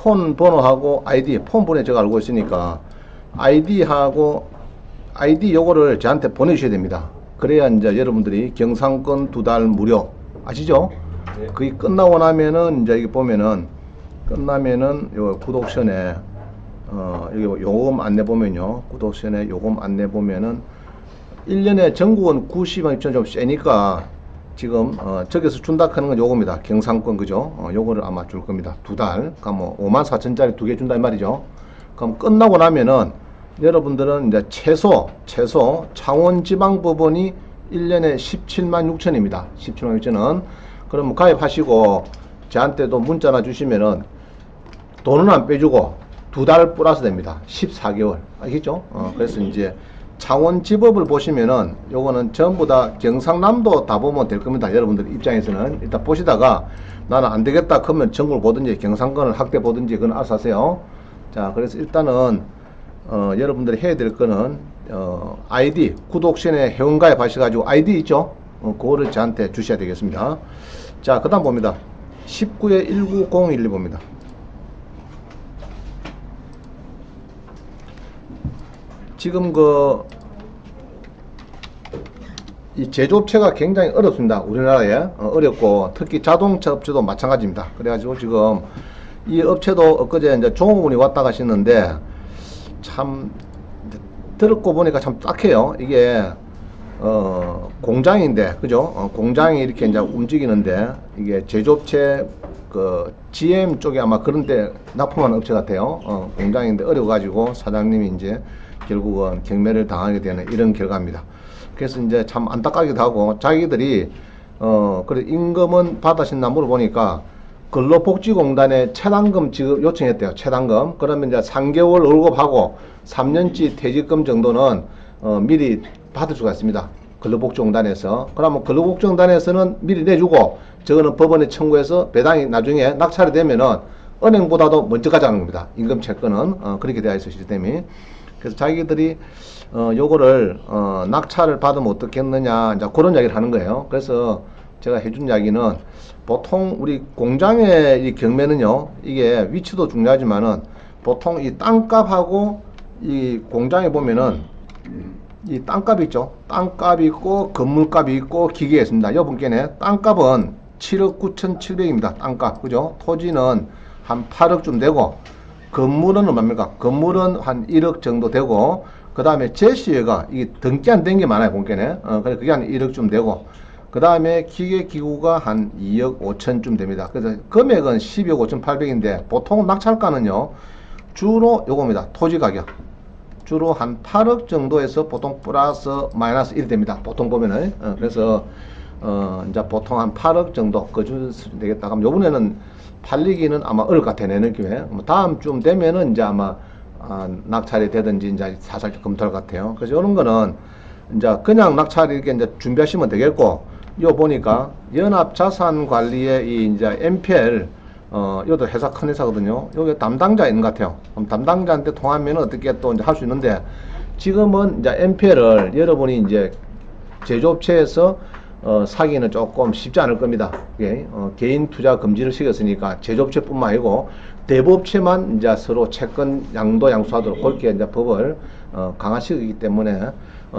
폰 번호하고 아이디, 폰 번호 제가 알고 있으니까 아이디하고 아이디 요거를 저한테 보내주셔야 됩니다. 그래야 이제 여러분들이 경상권 2달 무료 아시죠? 네. 그게 끝나고 나면은 이제 이게 보면은 끝나면은 요 구독션에 여기 요금 안내 보면요, 구독션에 요금 안내 보면은 1년에 전국은 90만 6천 좀 세니까 지금 저기서 준다 하는 건 요겁니다. 경상권 그죠? 요거를 아마 줄 겁니다. 2달. 그러니까 뭐 54,000짜리 2개 준다 이 말이죠. 그럼 끝나고 나면은 여러분들은 이제 최소 창원지방법원이 1년에 17만 6천입니다. 17만 6천원. 그럼 가입하시고 저한테도 문자나 주시면은 돈은 안 빼주고 2달 플러스 됩니다. 14개월. 알겠죠? 그래서 이제 창원지법을 보시면은 요거는 전부 다 경상남도 다 보면 될 겁니다. 여러분들 입장에서는 일단 보시다가 나는 안 되겠다 그러면 전국을 보든지 경상권을 확대 보든지 그건 알아서 하세요. 자, 그래서 일단은 여러분들이 해야 될 거는 아이디 구독신에 회원가입 하셔가지고 아이디 있죠? 그거를 저한테 주셔야 되겠습니다. 자, 그 다음 봅니다. 19에 19012 봅니다. 지금 이 제조업체가 굉장히 어렵습니다. 우리나라에 어렵고 특히 자동차 업체도 마찬가지입니다. 그래가지고 지금 이 업체도 엊그제 이제 종업원이 왔다 가시는데 참 들었고 보니까 참 딱해요. 이게 공장인데 그죠? 공장이 이렇게 이제 움직이는데 이게 제조업체 그 GM 쪽에 아마 그런데 납품하는 업체 같아요. 공장인데 어려워가지고 사장님이 이제 결국은 경매를 당하게 되는 이런 결과입니다. 그래서 이제 참 안타깝기도 하고 자기들이 그래 임금은 받으셨나 물어보니까 근로복지공단에 최단금 지급 요청했대요. 최단금. 그러면 이제 3개월 월급하고 3년치 퇴직금 정도는 미리 받을 수가 있습니다. 근로복지공단에서. 그러면 근로복지공단에서는 미리 내주고 저거는 법원에 청구해서 배당이 나중에 낙찰이 되면은 은행보다도 먼저 가져가는 겁니다. 임금 채권은 그렇게 되어 있어 시스템이. 그래서 자기들이 요거를 낙찰을 받으면 어떻겠느냐 이제 그런 이야기를 하는 거예요. 그래서 제가 해준 이야기는 보통 우리 공장의 이 경매는요, 이게 위치도 중요하지만은 보통 이 땅값하고 이 공장에 보면은 이 땅값이 있죠. 땅값이 있고 건물값이 있고 기계가 있습니다. 여분께는 땅값은 7억 9,700입니다. 땅값 그죠? 토지는 한 8억쯤 되고 건물은 얼마입니까? 건물은 한 1억 정도 되고 그 다음에 제시회가 이게 등기 안 된 게 많아요. 본게는 그래 그게 한 1억쯤 되고 그 다음에 기계기구가 한 2억 5천쯤 됩니다. 그래서 금액은 12억 5천 8백인데 보통 낙찰가는요 주로 요겁니다. 토지 가격 주로 한 8억 정도에서 보통 플러스 마이너스 1이 됩니다. 보통 보면은 그래서 이제 보통 한 8억 정도 거주 되겠다. 그럼 요번에는 팔리기는 아마 어려울 것 같아요. 내 느낌에. 다음 쯤 되면은 이제 아마 낙찰이 되든지 이제 사살 검토할 것 같아요. 그래서 이런 거는 이제 그냥 낙찰 이렇게 이제 준비하시면 되겠고, 요 보니까 연합자산관리의 이 이제 MPL 이것도 회사 큰 회사거든요. 여기 담당자 있는 것 같아요. 그럼 담당자한테 통하면 어떻게 또 이제 할 수 있는데 지금은 이제 MPL을 여러분이 이제 제조업체에서 사기는 조금 쉽지 않을 겁니다. 예, 개인 투자 금지를 시켰으니까 제조업체뿐만 아니고 대부업체만 이제 서로 채권 양도 양수하도록 그렇게 이제 법을 강화시키기 때문에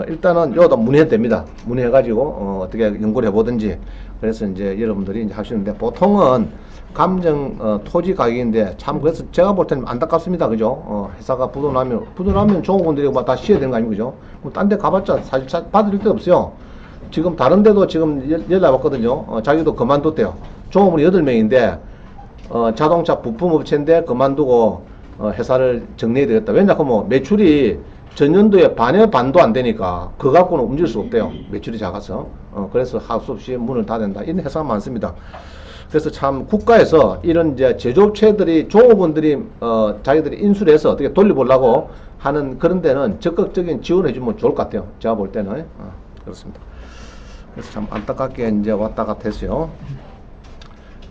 일단은 요도 문의해도 됩니다. 문의해가지고 어떻게 연구를 해보든지. 그래서 이제 여러분들이 이제 하시는데 보통은 감정 토지 가격인데 참 그래서 제가 볼 때는 안타깝습니다. 그죠? 회사가 부도나면 종업원들이 다 쉬어야 되는 거 아니고 그죠? 뭐 딴 데 가봤자 사실 받을 데 없어요. 지금 다른 데도 지금 연락 왔거든요. 자기도 그만뒀대요. 종업원이 8명인데 자동차 부품업체인데 그만두고 회사를 정리해야 되겠다. 왜냐하면 매출이 전년도에 반의 반도 안 되니까 그거 갖고는 움직일 수 없대요. 매출이 작아서. 그래서 할 수 없이 문을 닫아야 된다. 이런 회사가 많습니다. 그래서 참 국가에서 이런 이제 제조업체들이 종업원들이 자기들이 인수를 해서 어떻게 돌려보려고 하는 그런 데는 적극적인 지원해 주면 좋을 것 같아요. 제가 볼 때는 그렇습니다. 그래서 참 안타깝게 이제 왔다 갔다 했어요.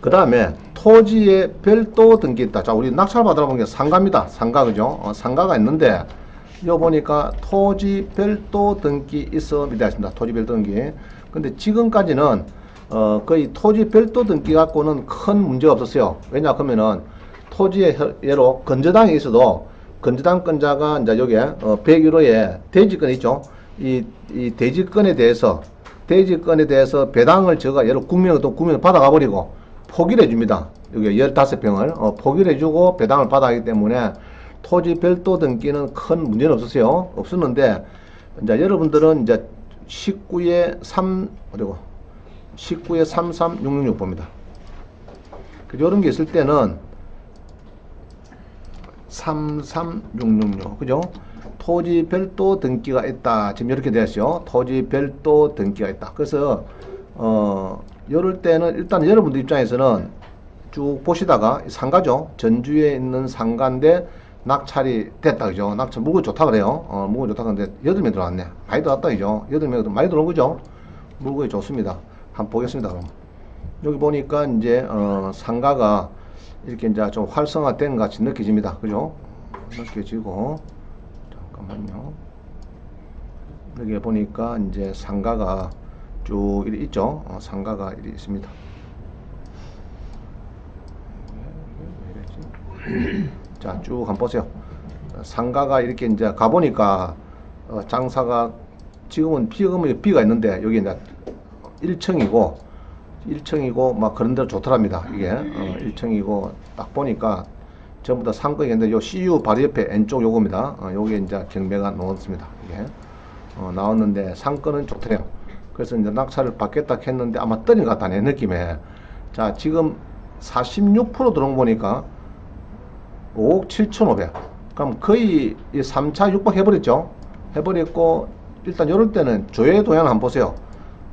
그 다음에 토지에 별도 등기 있다. 자, 우리 낙찰 받으러 본 게 상가입니다. 상가 그죠? 상가가 있는데 요 보니까 토지 별도 등기 있습니다. 했습니다. 토지 별도 등기. 근데 지금까지는 거의 토지 별도 등기 갖고는 큰 문제가 없었어요. 왜냐 하면은 토지의 예로 건저당이 있어도 건저당권자가 이제 여기에 101호에 대지권 있죠. 이 대지권에 대해서 배당을 저가 예로 국민은 받아가 버리고 포기를 해줍니다. 여기 15평을 포기를 해주고 배당을 받아가기 때문에 토지 별도 등기는 큰 문제는 없었어요. 없었는데 이제 여러분들은 이제 19에 33666 봅니다. 이런 게 있을 때는 33666 그죠? 토지 별도 등기가 있다. 지금 이렇게 되었어요. 토지 별도 등기가 있다. 그래서 이럴 때는 일단 여러분들 입장에서는 쭉 보시다가 상가죠. 전주에 있는 상가인데 낙찰이 됐다. 그죠? 낙찰 물건 좋다 그래요. 물건 좋다 그런데 8명 들어왔네. 많이 들어왔다. 그죠? 8명 많이 들어온 거죠? 물건이 좋습니다. 한번 보겠습니다. 그럼. 여기 보니까 이제 상가가 이렇게 이제 좀 활성화된 것 같이 느껴집니다. 그죠? 느껴지고 잠깐만요. 여기 보니까 이제 상가가 쭉 이렇게 있죠. 상가가 이렇게 있습니다. 자, 쭉 한번 보세요. 상가가 이렇게 이제 가보니까 장사가 지금은 비가 있는데 여기 이제 1층이고 막 그런 데로 좋더랍니다. 이게 1층이고 딱 보니까 전부 다 상권이 있는데 요 CU 바로 옆에 왼쪽 요겁니다. 요게 이제 경매가 나왔습니다. 이게 나왔는데 상권은 좋대요. 그래서 이제 낙찰을 받겠다 했는데 아마 떨어진 것 같다네 느낌에. 자, 지금 46% 들어온 거 보니까 5억 7,500. 그럼 거의 3차 육박 해버렸죠. 해버렸고 일단 이럴 때는 조회 동향을 한번 보세요.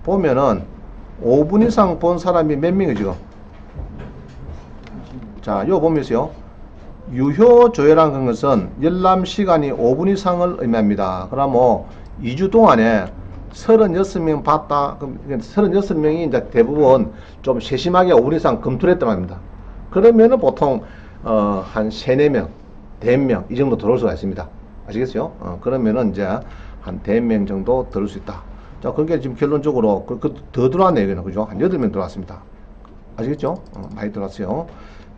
보면은 5분 이상 본 사람이 몇 명이죠 지금? 자, 요 보면서요. 유효 조회라는 것은 열람 시간이 5분 이상을 의미합니다. 그러면 2주 동안에 36명 봤다. 그럼 36명이 이제 대부분 좀 세심하게 5분 이상 검토를 했단 말입니다. 그러면은 보통 한 3, 4명, 5명 이 정도 들어올 수가 있습니다. 아시겠어요? 그러면은 이제 한 5명 정도 들어올 수 있다. 자, 그게 지금 결론적으로 더 들어왔네요. 여기는 그죠? 한 8명 들어왔습니다. 아시겠죠? 많이 들어왔어요.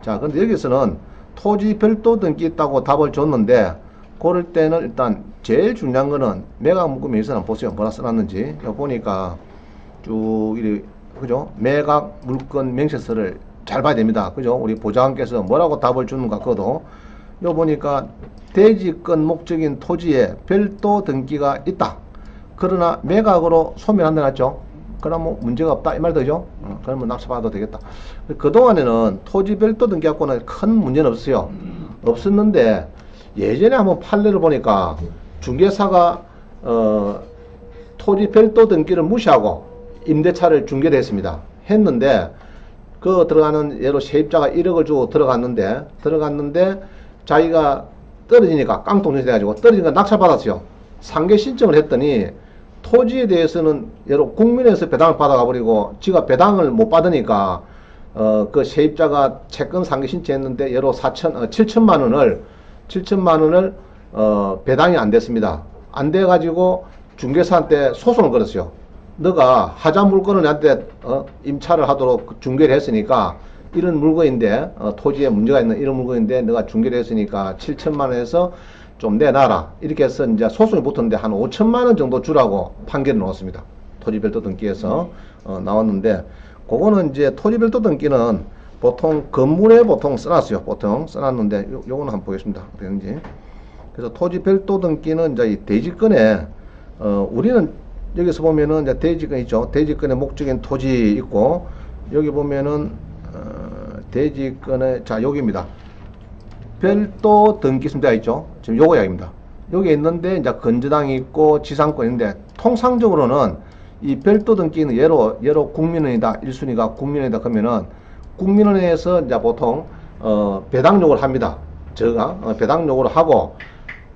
자, 근데 여기서는 토지 별도 등기 있다고 답을 줬는데 그럴 때는 일단 제일 중요한 거는 매각 문구 명세서는 보세요. 뭐라 써놨는지. 여기 보니까 쭉 이렇게 그죠? 매각 물건 명세서를 잘 봐야 됩니다. 그죠? 우리 보좌관께서 뭐라고 답을 주는가 그것도 여기 보니까 대지권 목적인 토지에 별도 등기가 있다. 그러나 매각으로 소멸한다 놨죠. 그러면 뭐 문제가 없다 이 말도 죠. 그러면 낙찰받아도 되겠다. 그동안에는 토지 별도 등기 갖고는 큰 문제는 없어요. 없었는데 예전에 한번 판례를 보니까 중개사가 토지 별도 등기를 무시하고 임대차를 중개를 했습니다. 했는데 그 들어가는 예로 세입자가 1억을 주고 들어갔는데 자기가 떨어지니까 깡통이 돼가지고 떨어지니까 낙찰받았어요. 상계 신청을 했더니 토지에 대해서는 예로 국민에서 배당을 받아가 버리고 지가 배당을 못 받으니까 그 세입자가 채권 상계 신청했는데 예로 7천만 원을 배당이 안 됐습니다. 안 돼 가지고 중개사한테 소송을 걸었어요. 너가 하자 물건을 나한테 임차를 하도록 중개를 했으니까 이런 물건인데 토지에 문제가 있는 이런 물건인데 너가 중개를 했으니까 7천만 원에서 좀 내놔라. 이렇게 해서 이제 소송이 붙었는데 한 5천만 원 정도 주라고 판결을 넣었습니다. 토지별도 등기에서 나왔는데 그거는 이제 토지별도 등기는 보통 건물에 보통 써놨어요. 보통 써놨는데 요거는 한번 보겠습니다. 어떤지. 그래서 토지별도 등기는 이제 이 대지권에 우리는 여기서 보면은 이제 대지권 있죠. 대지권의 목적인 토지 있고 여기 보면은 대지권의 자 여기입니다. 별도 등기 순대가 있죠. 지금 요거 이야기입니다. 여기 있는데 이제 건저당이 있고 지상권인데 통상적으로는 이 별도 등기는 예로 국민은행이다. 1순위가 국민은행이다 그러면은 국민은행에서 이제 보통 배당 요구를 합니다. 저가 배당 요구를 하고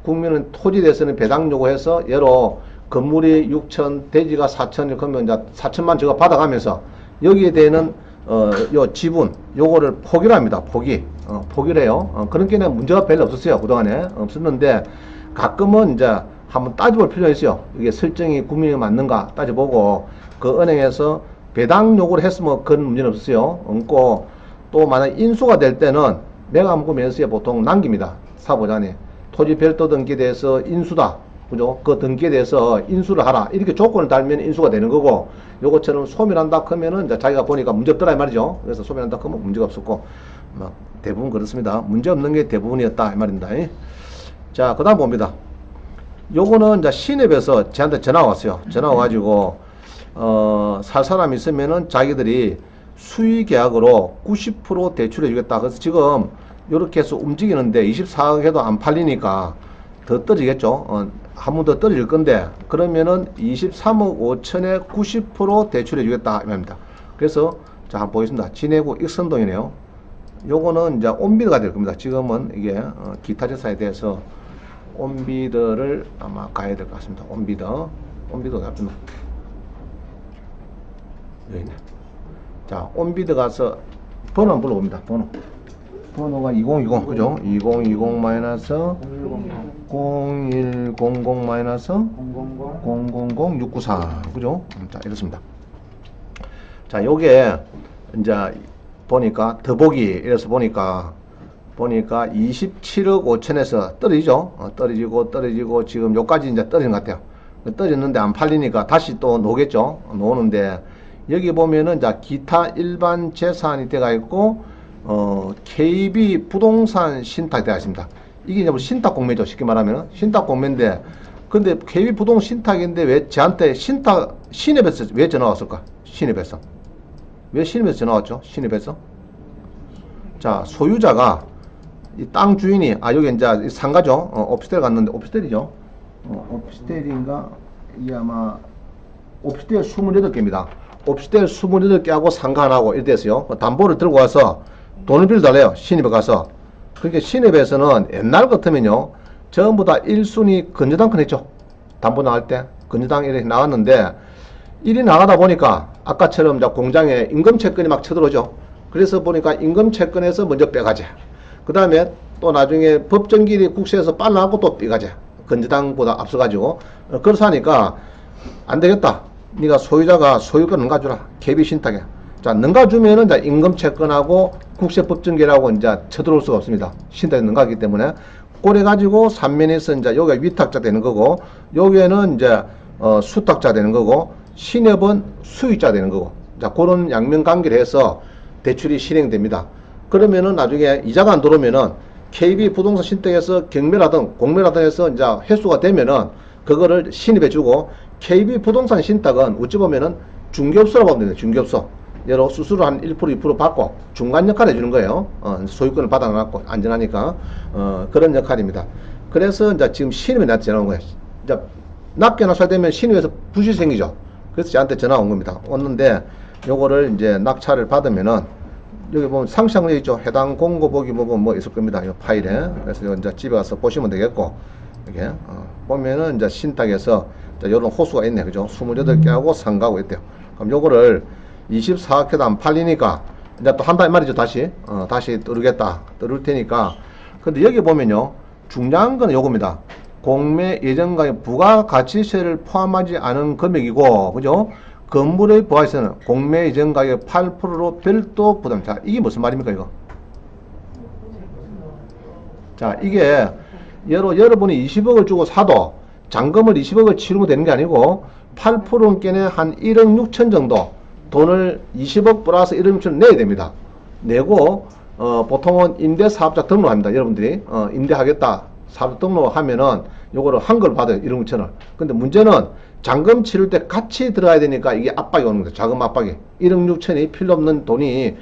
국민은 토지에 대해서는 배당 요구해서 예로 건물이 6천, 대지가 4천, 그러면 이제 4천만 저가 받아가면서 여기에 대해는 요 지분 요거를 포기를 합니다. 포기를 해요. 그런 게 문제가 별로 없었어요. 그동안에 없었는데 가끔은 이제 한번 따져볼 필요가 있어요. 이게 설정이 국민이 맞는가 따져보고 그 은행에서 배당 요구를 했으면 그런 문제는 없어요. 없고 또 만약 인수가 될 때는 매각문구 매수에 보통 남깁니다. 사보자니 토지 별도 등기에 대해서 인수다. 그죠? 그 등기에 대해서 인수를 하라. 이렇게 조건을 달면 인수가 되는 거고, 요것처럼 소멸한다 하면은 이제 자기가 보니까 문제 없더라 이 말이죠. 그래서 소멸한다 하면 문제가 없었고, 막 대부분 그렇습니다. 문제 없는 게 대부분이었다 이 말입니다. 자, 그 다음 봅니다. 요거는 이제 시내에서 저한테 전화가 왔어요. 전화가 와가지고 살 사람이 있으면은 자기들이 수의 계약으로 90% 대출해 주겠다. 그래서 지금 요렇게 해서 움직이는데 24억 해도 안 팔리니까 더 떨어지겠죠. 한 번 더 떨어질 건데, 그러면은 23억 5천에 90% 대출해 주겠다 이 말입니다. 그래서 자, 한번 보겠습니다. 진해구 익선동이네요. 요거는 이제 온비드가 될 겁니다. 지금은 이게 기타 재산에 대해서 온비드를 아마 가야 될 것 같습니다. 온비드 같습니다. 여기 있네. 자, 온비드 가서 번호 한번 불러봅니다. 번호가 2020 그죠? 2020 마이너스 0100 마이너스 000694 그죠? 자, 이렇습니다. 자, 요게 이제 보니까 더보기 이래서 보니까 27억 5천에서 떨어지죠. 떨어지고 지금 요까지 이제 떨어진 것 같아요. 떨어졌는데 안 팔리니까 다시 또 노겠죠. 노는데 여기 보면은 자, 기타 일반 재산이 들어가 있고 KB 부동산 신탁이 되어 있습니다. 이게 이제 신탁 공매죠. 쉽게 말하면 신탁 공매인데, 근데 KB 부동 신탁인데 왜 저한테 신협에서 왜 전화 왔을까? 신협에서 왜 신협에서 전화 왔죠? 신협에서 자, 소유자가 이 땅 주인이 여기 이제 상가죠. 오피스텔 갔는데 오피스텔이죠. 오피스텔인가? 이게 아마 오피스텔 28개입니다. 오피스텔 28개하고 상가 하나하고 이렇게 됐어요. 담보를 들고 와서 돈을 빌려달래요. 신입에 가서. 그러니까 신입에서는 옛날 같으면요, 전부 다 1순위 건조당 했죠. 담보 나갈 때 건조당 이렇게 나왔는데, 일이 나가다 보니까 아까처럼 공장에 임금채권이 막 쳐들어오죠. 그래서 보니까 임금채권에서 먼저 빼가자. 그 다음에 또 나중에 법정길이 국세에서 빨라하고 또 빼가자. 건조당보다 앞서가지고. 그래서 하니까 안 되겠다. 네가 소유자가 소유권 능가주라. KB 신탁에. 자, 능가주면은 이제 임금채권하고 국세법정계라고 이제 쳐들어올 수가 없습니다. 신탁이 능가하기 때문에. 그래 가지고 삼면에서 이제 여기가 위탁자 되는 거고, 여기에는 이제 수탁자 되는 거고, 신협은 수익자 되는 거고. 자, 그런 양면 관계를 해서 대출이 실행됩니다. 그러면은 나중에 이자가 안 들어오면은 KB 부동산 신탁에서 경매라든 공매라든 해서 이제 회수가 되면은 그거를 신입해 주고, KB 부동산 신탁은 어찌 보면은 중개업소라고 보면 됩니다. 중개업소. 여러 수수료 한 1% 2% 받고 중간 역할 해주는 거예요. 소유권을 받아놨고 안전하니까 그런 역할입니다. 그래서 이제 지금 신입에 나한테 전화 온 거예요. 이제 낮게 나서야 되면 신입에서 부실이 생기죠. 그래서 저한테 전화 온 겁니다. 왔는데 요거를 이제 낙찰을 받으면은 여기 보면 상시한 거 있죠. 해당 공고보기 부분 뭐 있을 겁니다. 이 파일에. 그래서 이제 집에 가서 보시면 되겠고, 이게 보면은 이제 신탁에서 요런 호수가 있네. 그죠? 28개하고 상가하고 있대요. 그럼 요거를 24억해도 안 팔리니까 이제 또 한다 이 말이죠. 다시 뚫겠다. 뚫을 테니까. 근데 여기 보면요, 중요한 건 요겁니다. 공매 예정가의 부가가치세를 포함하지 않은 금액이고, 그죠? 건물의 부가세는 공매 예정가의 8%로 별도 부담. 자, 이게 무슨 말입니까, 이거? 자, 이게 여러분이 20억을 주고 사도 잔금을 20억을 치르면 되는 게 아니고 8%께는 한 1억 6천 정도 돈을 20억 플러스 1억 6천 내야 됩니다. 내고 보통은 임대사업자 등록합니다. 여러분들이 임대하겠다 사업자 등록하면은 요거를 한걸 받아요. 1억 6천을. 근데 문제는 잔금 치를 때 같이 들어가야 되니까 이게 압박이 오는 거죠. 자금 압박이. 1억 6천이 필요 없는 돈이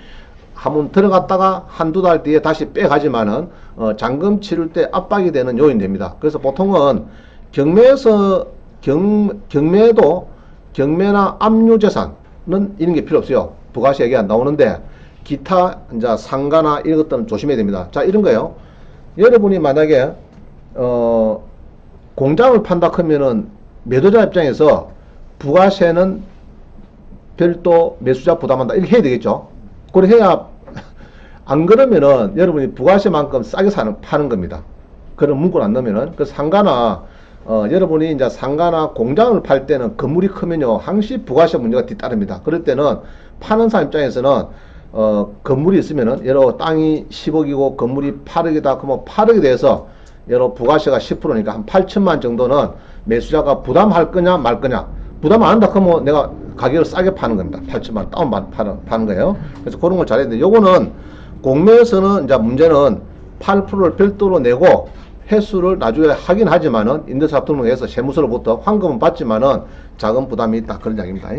한번 들어갔다가 한두 달 뒤에 다시 빼가지만은 잔금 치를 때 압박이 되는 요인이 됩니다. 그래서 보통은 경매에서 경매도 경매나 압류재산은 이런 게 필요 없어요. 부가세 얘기 안 나오는데 기타 이제 상가나 이런 것들은 조심해야 됩니다. 자, 이런 거예요. 여러분이 만약에 공장을 판다 하면은 매도자 입장에서 부가세는 별도 매수자 부담한다 이렇게 해야 되겠죠. 그래 해야, 안 그러면은 여러분이 부가세만큼 싸게 파는 겁니다. 그런 문구를 안 넣으면은. 그 상가나 여러분이 이제 상가나 공장을 팔 때는 건물이 크면요 항시 부가세 문제가 뒤따릅니다. 그럴 때는 파는 사람 입장에서는 건물이 있으면은, 예로 땅이 10억이고 건물이 8억이다. 그러면 8억에 대해서, 예로 부가세가 10%니까 한 8천만 정도는 매수자가 부담할 거냐, 말 거냐. 부담 안 한다. 그러면 내가 가격을 싸게 파는 겁니다. 8천만 다운 파는 거예요. 그래서 그런 걸 잘해야 돼. 요거는 공매에서는 이제 문제는 8%를 별도로 내고 회수를 나중에 하긴 하지만은 임대차 등록해서 세무서로부터 환급은 받지만은 자금 부담이 있다. 그런 이야기입니다.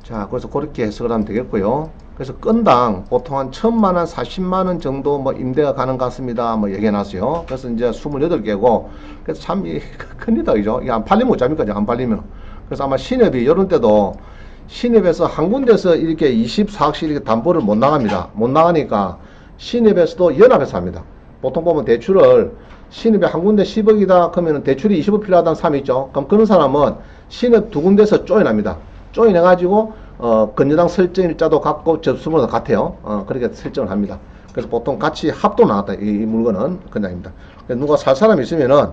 자, 그래서 그렇게 해석을 하면 되겠고요. 그래서 건당 보통 한 1,000만원, 40만원 정도 뭐 임대가 가는 것 같습니다. 뭐 얘기해놨어요. 그래서 이제 28개고, 그래서 참 큰일이다, 그죠? 이게 안 팔리면 어쩝니까? 안 팔리면. 그래서 아마 신협이 이런 때도 신협에서 한 군데서 이렇게 24억씩 이렇게 담보를 못 나갑니다. 못 나가니까 신협에서도 연합해서 합니다. 보통 보면 대출을 신협에 한 군데 10억이다 그러면 대출이 20억 필요하다는 사람이 있죠. 그럼 그런 사람은 신협 두 군데서 조인합니다. 조인해가지고 건여당 설정일자도 갖고 접수번호도 같아요. 그렇게 설정을 합니다. 그래서 보통 같이 합도 나왔다. 이 물건은 그냥입니다. 누가 살 사람이 있으면은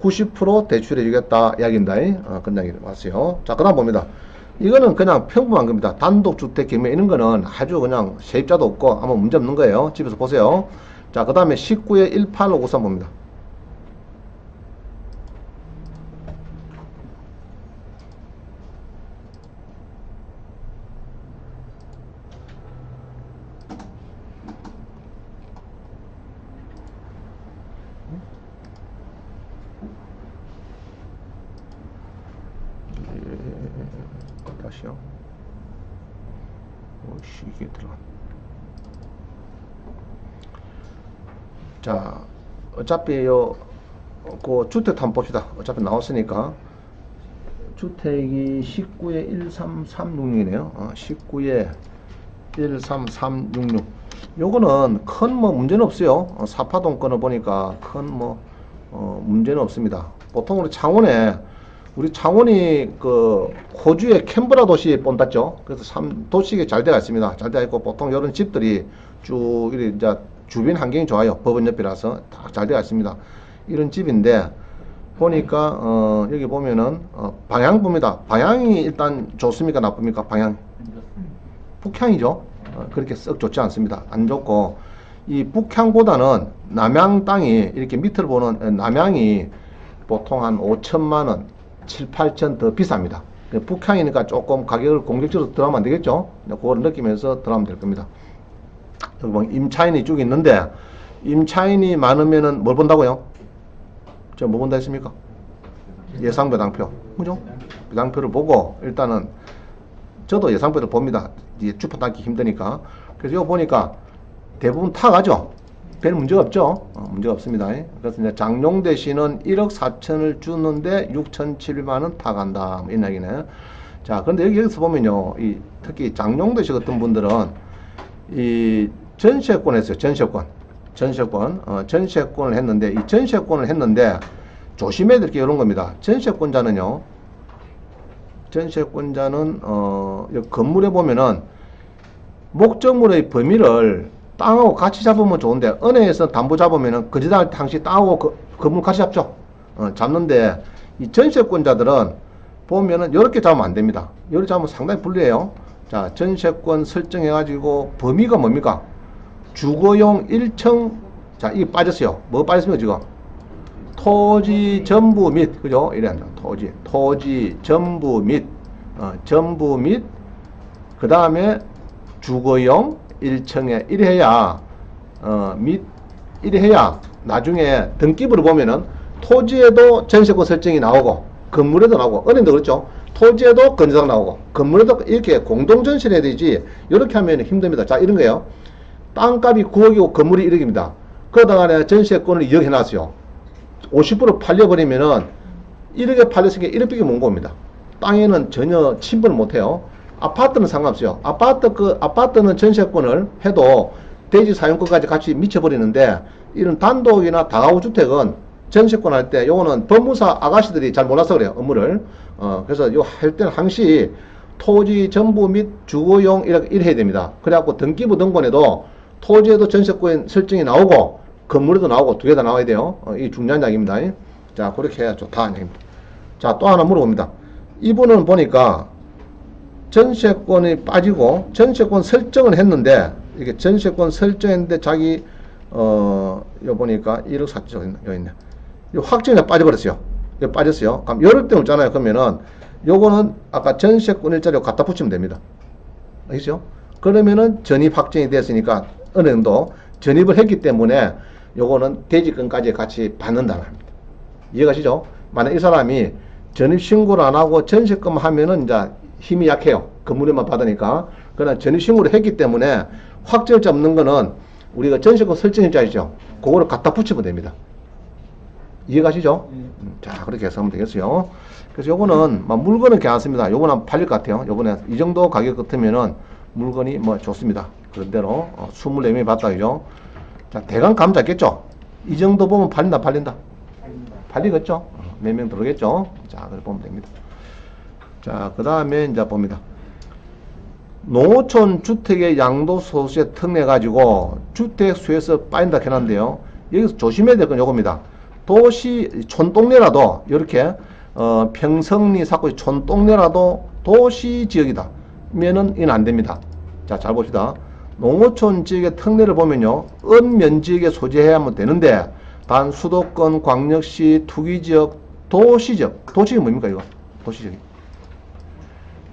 90% 대출해 주겠다 이야기입니다. 그냥 왔어요. 자, 그 다음 봅니다. 이거는 그냥 평범한 겁니다. 단독주택 경매 이런 거는 아주 그냥 세입자도 없고 아무 문제 없는 거예요. 집에서 보세요. 자, 그 다음에 19에 1853 봅니다. 다시요. 오씨, 이게 들어가. 자, 어차피 그 주택 한번 봅시다. 어차피 나왔으니까. 주택이 19에 13366이네요. 19에 13366. 요거는 큰 뭐 문제는 없어요. 사파동 건을 보니까 큰 뭐 문제는 없습니다. 보통 우리 창원이 그 호주의 캔버라 도시에 본땄죠. 그래서 도시가 잘 되어 있습니다. 잘 되어 있고 보통 이런 집들이 쭉 이제 주변 환경이 좋아요. 법원 옆이라서 다 잘 되어 있습니다. 이런 집인데 보니까 여기 보면은 방향 봅니다. 방향이 일단 좋습니까 나쁩니까? 방향 북향이죠. 그렇게 썩 좋지 않습니다. 안 좋고 이 북향보다는 남향 땅이 이렇게 밑을 보는 남향이 보통 한 5천만원 7, 8천 더 비쌉니다. 북향이니까 조금 가격을 공격적으로 들어가면 안 되겠죠. 그거를 느끼면서 들어가면 될 겁니다. 여기 뭐 임차인이 쭉 있는데 임차인이 많으면은 뭘 본다고요? 제가 뭐 본다 했습니까? 예상 배당표. 그죠? 배당표를 보고 일단은 저도 예상표를 봅니다. 이제 주파 따기 힘드니까. 그래서 이거 보니까 대부분 타가죠. 별 문제가 없죠. 문제가 없습니다. 그래서 이제 장용대 씨는 1억 4천을 주는데 6,700만원 타간다. 뭐 이런 얘기네. 자, 그런데 여기서 보면요. 특히 장용대 씨 같은 분들은 이 전세권 했어요. 전세권을 했는데 이 전세권을 했는데 조심해야 될 게 이런 겁니다. 전세권자는 건물에 보면은 목적물의 범위를 땅하고 같이 잡으면 좋은데 은행에서 담보 잡으면은 거짓말 당시 땅하고 건물 같이 잡죠. 잡는데 이 전세권자들은 보면은 이렇게 잡으면 안 됩니다. 이렇게 잡으면 상당히 불리해요. 자, 전세권 설정해 가지고 범위가 뭡니까? 주거용 1층. 자, 이게 빠졌어요. 뭐 빠졌습니까 지금? 토지 전부 및, 그죠? 이래 한다. 토지 전부 및 그 다음에 주거용 1층에 이래야 이래야 나중에 등기부를 보면은 토지에도 전세권 설정이 나오고 건물에도 나오고 은행도 그렇죠. 토지에도 건조당 나오고 건물에도 이렇게 공동전시를 해야 되지 이렇게 하면 힘듭니다. 자, 이런 거예요. 땅값이 9억이고 건물이 1억입니다. 그러다가 전세권을 2억 해놨어요. 50% 팔려버리면은 1억에 팔렸으니까 1억밖에 못 봅니다. 땅에는 전혀 침범을 못해요. 아파트는 상관없어요. 아파트는 전세권을 해도 대지 사용권까지 같이 미쳐버리는데 이런 단독이나 다가구 주택은 전세권 할 때 요거는 법무사 아가씨들이 잘 몰라서 그래요. 업무를. 그래서 요 할 때는 항시 토지 전부 및 주거용 이렇게 해야 됩니다. 그래갖고 등기부 등본에도 토지에도 전세권 설정이 나오고 건물에도 나오고 두 개 다 나와야 돼요. 이 중요한 이야기입니다. 자, 그렇게 해야 좋다. 자, 또 하나 물어봅니다. 이분은 보니까 전세권이 빠지고 전세권 설정을 했는데 이게 전세권 설정했는데 자기 요 보니까 1억 4천 여기 있네. 요 확정이 빠져버렸어요. 여기 빠졌어요. 그럼 이럴 때 없잖아요. 그러면은 요거는 아까 전세권 일자리로 갖다 붙이면 됩니다. 알겠죠? 그러면은 전입 확정이 됐으니까 어느 정도 전입을 했기 때문에 요거는 대지권까지 같이 받는다는 겁니다. 이해가시죠? 만약 이 사람이 전입 신고를 안 하고 전세권만 하면은 이제 힘이 약해요. 건물에만 받으니까. 그러나 전입 신고를 했기 때문에 확정일자 없는 거는 우리가 전세권 설정일자 있죠. 그거를 갖다 붙이면 됩니다. 이해가시죠? 자, 그렇게 해서 하면 되겠어요. 그래서 요거는 물건은 괜찮습니다. 요거는 팔릴 것 같아요. 요번에 이 정도 가격 같으면은 물건이 뭐 좋습니다. 그런 대로 24명이 봤다 그죠? 자, 대강 감 잡겠죠? 이 정도 보면 팔린다 팔린다. 팔리겠죠? 몇 명 들어오겠죠? 자, 그렇게 보면 됩니다. 자, 그 다음에 이제 봅니다. 농어촌 주택의 양도소득세 특례 가지고 주택수에서 빠진다 해놨는데요. 여기서 조심해야 될 건 요겁니다. 도시 촌동네라도 이렇게 평성리 사고 촌동네라도 도시지역이다 면은 이는 안됩니다. 자, 잘 봅시다. 농어촌 지역의 특례를 보면요, 은면지역에 소재해야만 되는데 단 수도권, 광역시, 투기지역, 도시지역. 도시지역이 뭡니까 이거? 도시지역이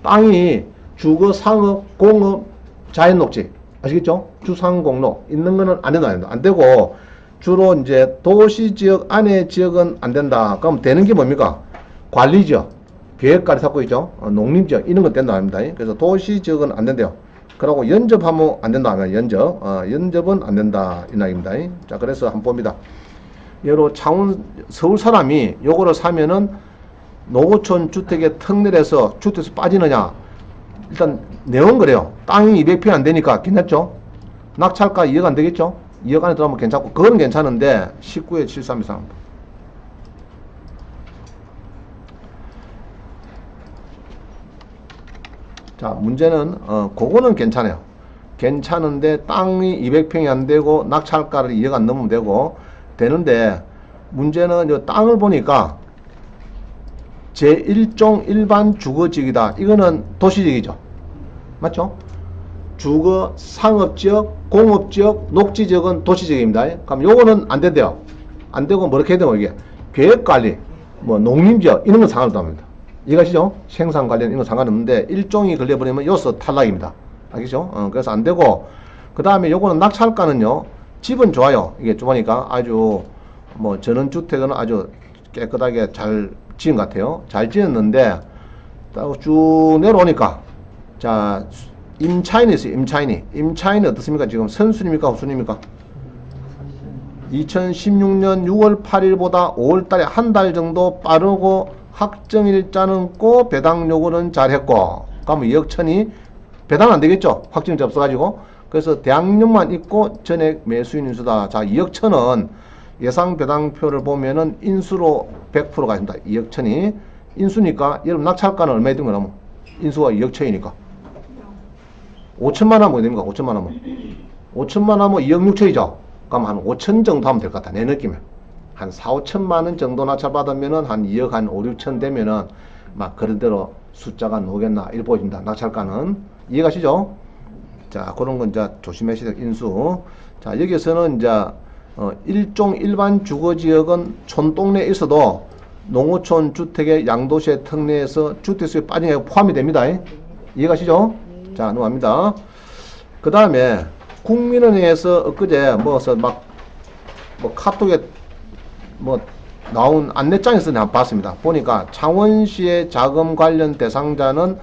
땅이 주거, 상업, 공업, 자연녹지 아시겠죠? 주상공로 있는 거는 안 된다. 안 되고 주로 이제 도시지역 안에 지역은 안 된다. 그럼 되는 게 뭡니까? 관리지역, 계획관리 사고 있죠? 농림지역 이런 건 된다 합니다. 그래서 도시지역은 안 된대요. 그러고 연접하면 안 된다 하면 연접은 안 된다 이 나입니다. 자, 그래서 한번 봅니다. 예로 서울 사람이 요거를 사면은 농어촌 주택의 특례에서 주택에서 빠지느냐? 일단 내용은 그래요. 땅이 200평 안 되니까 괜찮죠? 낙찰가 2억 안 되겠죠? 2억 안에 들어가면 괜찮고 그건 괜찮은데 19에 73 이상. 자, 문제는 그거는 괜찮아요. 괜찮은데 땅이 200평이 안 되고 낙찰가를 2억 안 넘으면 되는데 문제는 요 땅을 보니까 제1종 일반 주거지역이다. 이거는 도시지역이죠. 맞죠? 주거, 상업지역, 공업지역, 녹지지역은 도시지역입니다. 그럼 요거는 안 된대요. 안 되고 뭐 이렇게 해야 되면 이게 계획관리, 뭐 농림지역 이런 건 상관없답니다. 이해가시죠? 생산 관련 이런 건 상관없는데 일종이 걸려버리면 요서 탈락입니다. 알겠죠? 그래서 안 되고 그 다음에 요거는 낙찰가는요. 집은 좋아요. 이게 좁으니까 아주 뭐 전원주택은 아주 깨끗하게 잘 지은 것 같아요. 잘 지었는데 쭉 내려오니까 자 임차인이 있어요. 임차인이 어떻습니까? 지금 선순입니까? 후순입니까? 2016년 6월 8일보다 5월달에 한 달 정도 빠르고 확정일자는 꼭 배당 요구는 잘했고 그러면 2억 천이 배당 안 되겠죠? 확정일자 없어가지고 그래서 대항력만 있고 전액 매수인 인수다. 자, 2억 천은 예상 배당표를 보면은 인수로 100%가 됩니다. 2억 천이 인수니까 여러분 낙찰가는 얼마에 든 거라면 인수가 2억 천이니까 5천만 하면 뭐 됩니까? 5천만 하면 5천만 하면 2억 6천이죠. 그럼 한 5천 정도 하면 될 것 같다. 내 느낌에 한 4, 5천만 원 정도 낙찰 받으면은 한 2억 한 5, 6천 되면은 막 그런 대로 숫자가 나오겠나 이렇게 보입니다. 낙찰가는 이해가시죠? 자, 그런 건 이제 조심하셔야 될 인수. 자, 여기서는 이제 일종 일반 주거지역은 촌동네에 있어도 농어촌 주택의 양도세 특례에서 주택수에 빠진 게 포함이 됩니다. 이해가시죠? 자, 넘어갑니다. 그 다음에 국민은행에서 엊그제 뭐 카톡에 뭐 나온 안내장에서 내가 봤습니다. 보니까 창원시의 자금 관련 대상자는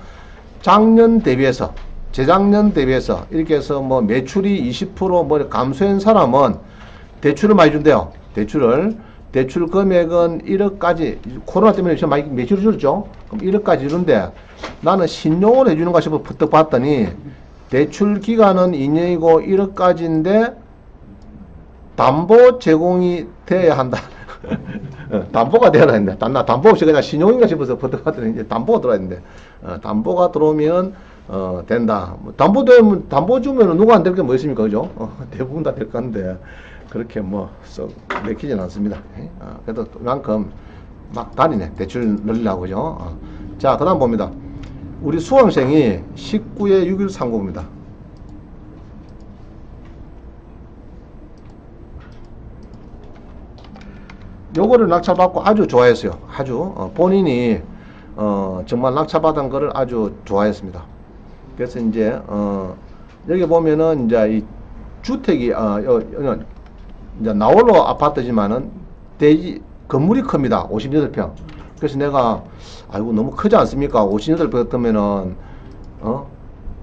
작년 대비해서 재작년 대비해서 이렇게 해서 뭐 매출이 20% 감소한 사람은 대출을 많이 준대요. 대출 금액은 1억까지 코로나 때문에 지금 많이 매출을 줄였죠. 그럼 1억까지 주는데 나는 신용을 해주는 가 싶어 부탁 봤더니 대출 기간은 2년이고 1억까지인데 담보 제공이 돼야 한다. 담보가 되어야 했네. 나 담보 없이 그냥 신용인가 싶어서 부탁 봤더니 이제 담보가 들어야 되는데 담보가 들어오면 된다. 뭐 담보 주면 누가 안 될 게 뭐 있습니까? 그죠? 대부분 다 될 건데 그렇게 뭐 썩 내키진 않습니다. 그래도 그만큼 막 다니네. 대출 늘리려고 그죠? 자, 그 다음 봅니다. 우리 수강생이 19에 6130입니다. 요거를 낙찰받고 아주 좋아했어요. 아주 본인이 정말 낙찰받은 거를 아주 좋아했습니다. 그래서 이제 여기 보면은 이제 이 주택이 이제 나홀로 아파트지만은 대지 건물이 큽니다. 58평. 그래서 내가 아이고 너무 크지 않습니까? 58평 뜨면은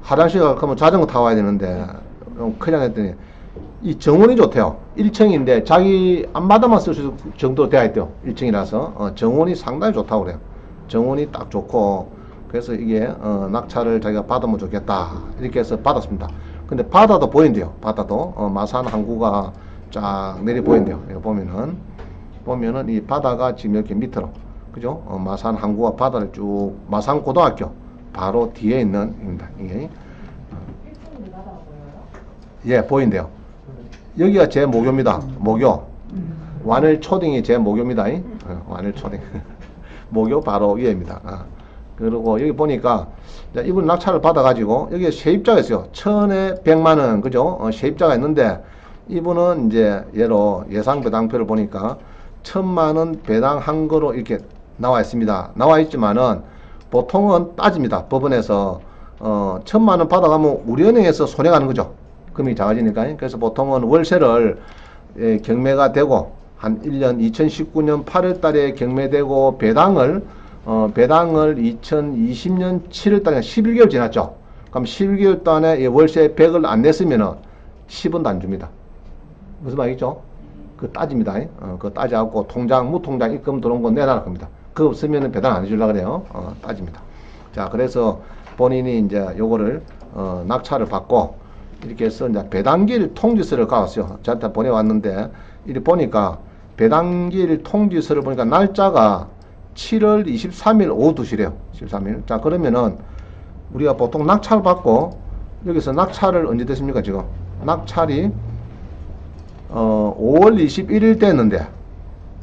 화장실 가면 자전거 타고 와야 되는데 크지 않았더니 이 정원이 좋대요. 1층인데 자기 앞마당만 쓸 수 정도 돼야 있대요. 1층이라서 정원이 상당히 좋다고 그래요. 정원이 딱 좋고 그래서 이게 낙찰을 자기가 받으면 좋겠다 이렇게 해서 받았습니다. 근데 바다도 보인대요. 바다도 마산 항구가 쫙 내리 보인대요. 이거 보면은 이 바다가 지금 이렇게 밑으로 그죠? 마산 항구와 바다를 쭉 마산 고등학교 바로 뒤에 있는 입니다. 이게 예 보인대요. 여기가 제 모교입니다. 모교. 완을 초딩이 제 모교입니다. 완을 초딩. 모교 바로 위에입니다. 그리고 여기 보니까 이분 낙찰을 받아가지고 여기에 세입자가 있어요. 1,100만원 그죠? 세입자가 있는데 이분은 이제 예로 예상 배당표를 보니까 1,000만원 배당한 거로 이렇게 나와 있습니다. 나와 있지만은 보통은 따집니다. 법원에서 1,000만원 받아가면 우리은행에서 손해가는 거죠. 금액이 작아지니까. 그래서 보통은 월세를 경매가 되고 한 1년 2019년 8월 달에 경매되고 배당을 2020년 7월 달에 11개월 지났죠. 그럼 11개월 동안에 월세 100을 안 냈으면은 10원도 안 줍니다. 무슨 말이죠? 그 따집니다. 그거 따져갖고 통장, 무통장 입금 들어온 거 내놔할 겁니다. 그거 없으면은 배당 안 해주려고 그래요. 따집니다. 자, 그래서 본인이 이제 요거를 낙찰을 받고 이렇게 해서 이제 배당기일 통지서를 가왔어요. 저한테 보내왔는데 이렇게 보니까 배당기일 통지서를 보니까 날짜가 7월 23일 오후 2시래요. 13일. 자, 그러면은 우리가 보통 낙찰 받고 여기서 낙찰을 언제 됐습니까? 지금 낙찰이 5월 21일 됐는데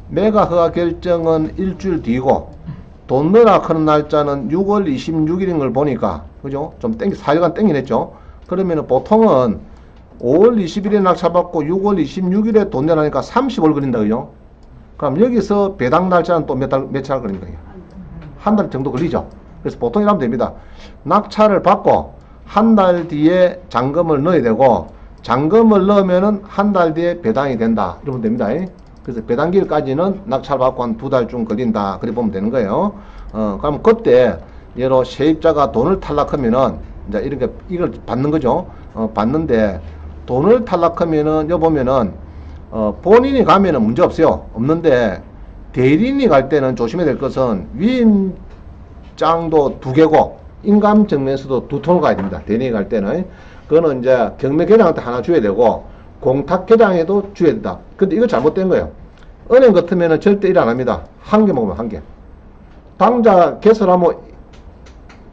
매각 허가 결정은 일주일 뒤고 돈 넣으라 하는 날짜는 6월 26일인 걸 보니까 그죠? 좀 4일간 땡기냈죠. 그러면은 보통은 5월 20일에 낙찰받고 6월 26일에 돈 내라니까 30월 걸린다 그죠? 그럼 여기서 배당 날짜는 또 며칠 걸린다. 한 달 정도 걸리죠. 그래서 보통 이러면 됩니다. 낙찰을 받고 한 달 뒤에 잔금을 넣어야 되고 잔금을 넣으면은 한 달 뒤에 배당이 된다. 이러면 됩니다. 그래서 배당기일까지는 낙찰 받고 한 2달쯤 걸린다. 그래 보면 되는 거예요. 그럼 그때 예로 세입자가 돈을 탈락하면은 이제 이렇게 이걸 받는 거죠. 받는데 돈을 탈락하면은 여 보면은 본인이 가면은 문제 없어요. 없는데 대리인이 갈 때는 조심해야 될 것은 위임장도 2개고 인감증명서도 2통을 가야 됩니다. 대리인이 갈 때는 그거는 이제 경매계장한테 하나 줘야 되고 공탁계장에도 줘야 된다. 근데 이거 잘못된 거예요. 은행 같으면은 절대 일 안 합니다. 한 개 먹으면 한 개. 당자 개설하면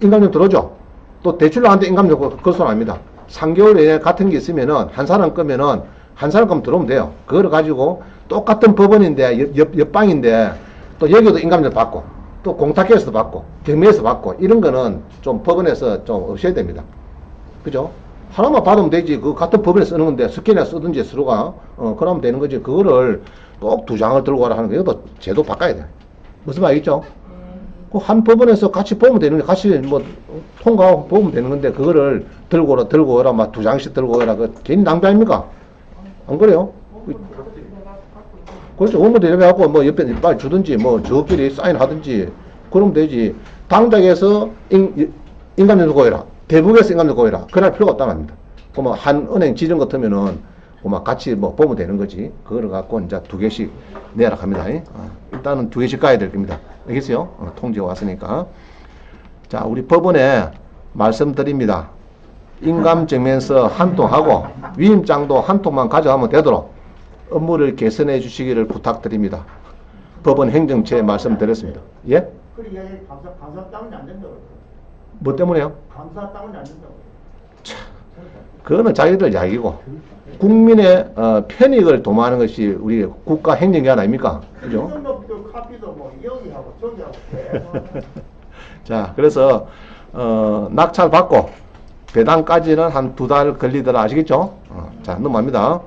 인감증 들어오죠. 또 대출 나한테 인감증 그걸 손 압니다. 3개월 내에 같은 게 있으면은 한 사람 거면은 한 사람 거면 들어오면 돼요. 그걸 가지고 똑같은 법원인데 옆방인데 또 여기도 인감증 받고 또 공탁계에서도 받고 경매에서 받고 이런 거는 좀 법원에서 좀 없애야 됩니다. 그죠? 하나만 받으면 되지. 그 같은 법원에 쓰는 건데 스캔이나 쓰든지 서로가 그러면 되는 거지. 그거를 꼭 2장을 들고 가라 하는 거 이것도 제도 바꿔야 돼. 무슨 말이죠? 그 한 법원에서 같이 보면 되는 게 같이 뭐 통과하고 보면 되는 건데 그거를 들고 오라 막 2장씩 들고 오라 그 괜히 낭비 아닙니까? 안 그래요? 그렇죠. 업무 대접해갖고 뭐 옆에 빨리 주든지 뭐 저끼리 사인하든지 그러면 되지. 당장에서 인감증 들고 오라. 대북에서 인감증 들고 오라. 그럴 필요가 없다는 겁니다. 그러면 한 은행 지정 같으면은 막 같이 뭐 보면 되는 거지. 그거를 갖고 이제 2개씩 내라 합니다. 일단은 2개씩 가야 될 겁니다. 알겠어요? 통지가 왔으니까. 자, 우리 법원에 말씀드립니다. 인감증명서 한 통하고 위임장도 한 통만 가져가면 되도록 업무를 개선해 주시기를 부탁드립니다. 법원 행정처에 말씀드렸습니다. 예? 그리 감사 따면 안 된다고. 뭐 때문에요? 감사 따면 안 된다고. 그거는 자기들 이야기고 국민의 편익을 도모하는 것이 우리 국가 행정기관 아닙니까? 그죠? 카피도 뭐 여기하고 저기하고 자, 그래서 낙찰 받고 배당까지는 한 2달 걸리더라. 아시겠죠? 자, 넘어갑니다.